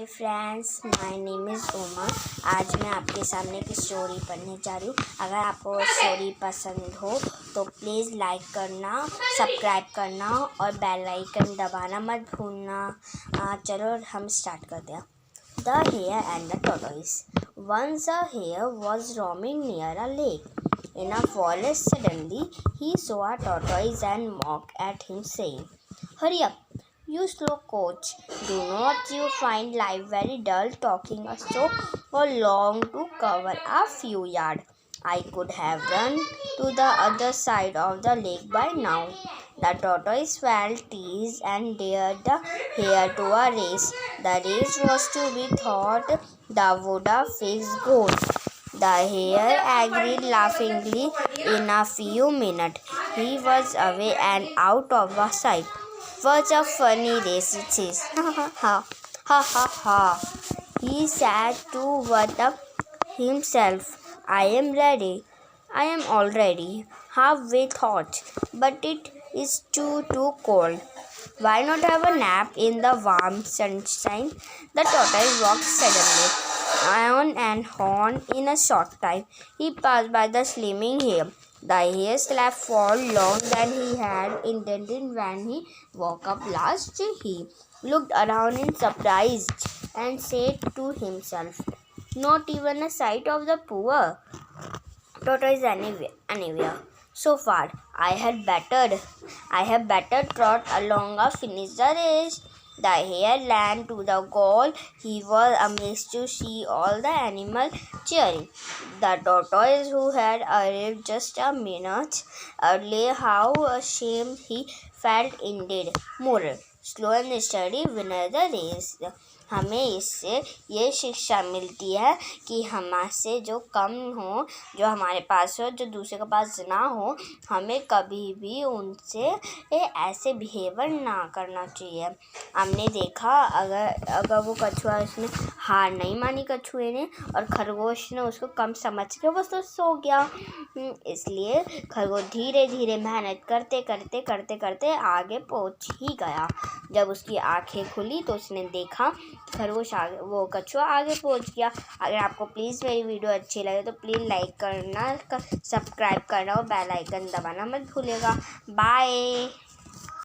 Hi friends, my name is Uma. आज मैं आपके सामने एक स्टोरी पढ़ने जा रही हूँ। अगर आपको वो स्टोरी पसंद हो तो प्लीज़ लाइक करना, सब्सक्राइब करना और बेल आइकन दबाना मत भूलना। चलो हम स्टार्ट करते हैं। The hare and the tortoise. Once a hare was roaming near a lake. In a forest, suddenly he saw a tortoise and mocked at him, saying, "Hurry up, you slow coach. Do not you find life very dull talking so long to cover a few yards? I could have run to the other side of the lake by now." The tortoise felt teased and dared the hare to a race. The race was to be thought the would fix goal. The hare agreed laughingly. In a few minutes, he was away and out of sight. "What a funny race it is!" Ha ha ha ha. He said to himself, "I am ready. I am already halfway thought, but it is too cold. Why not have a nap in the warm sunshine?" The tortoise walked suddenly on and on. In a short time, he passed by the sleeping hare. The hare slept far longer than he had intended. When he woke up last, he looked around in surprise and said to himself, "Not even a sight of the poor tortoise anywhere. So far, I had better trot along and finish the race." The hare ran to the goal. He was amazed to see all the animals cheering. The tortoise, who had arrived just a minute earlier, how ashamed he felt indeed. Moral: slow and steady winner the race. हमें इससे ये शिक्षा मिलती है कि हमसे जो कम हो, जो हमारे पास हो, जो दूसरे के पास ना हो, हमें कभी भी उनसे ऐसे बिहेवियर ना करना चाहिए। हमने देखा अगर वो कछुआ, उसने हार नहीं मानी कछुए ने, और खरगोश ने उसको कम समझ के बस तो सो गया। इसलिए खरगोश धीरे धीरे मेहनत करते करते करते करते आगे पहुंच ही गया। जब उसकी आंखें खुली तो उसने देखा खरगोश आगे, वो कछुआ आगे पहुंच गया। अगर आपको प्लीज़ मेरी वीडियो अच्छी लगे तो प्लीज़ लाइक करना, सब्सक्राइब करना और बेल आइकन दबाना मत भूलिएगा। बाय।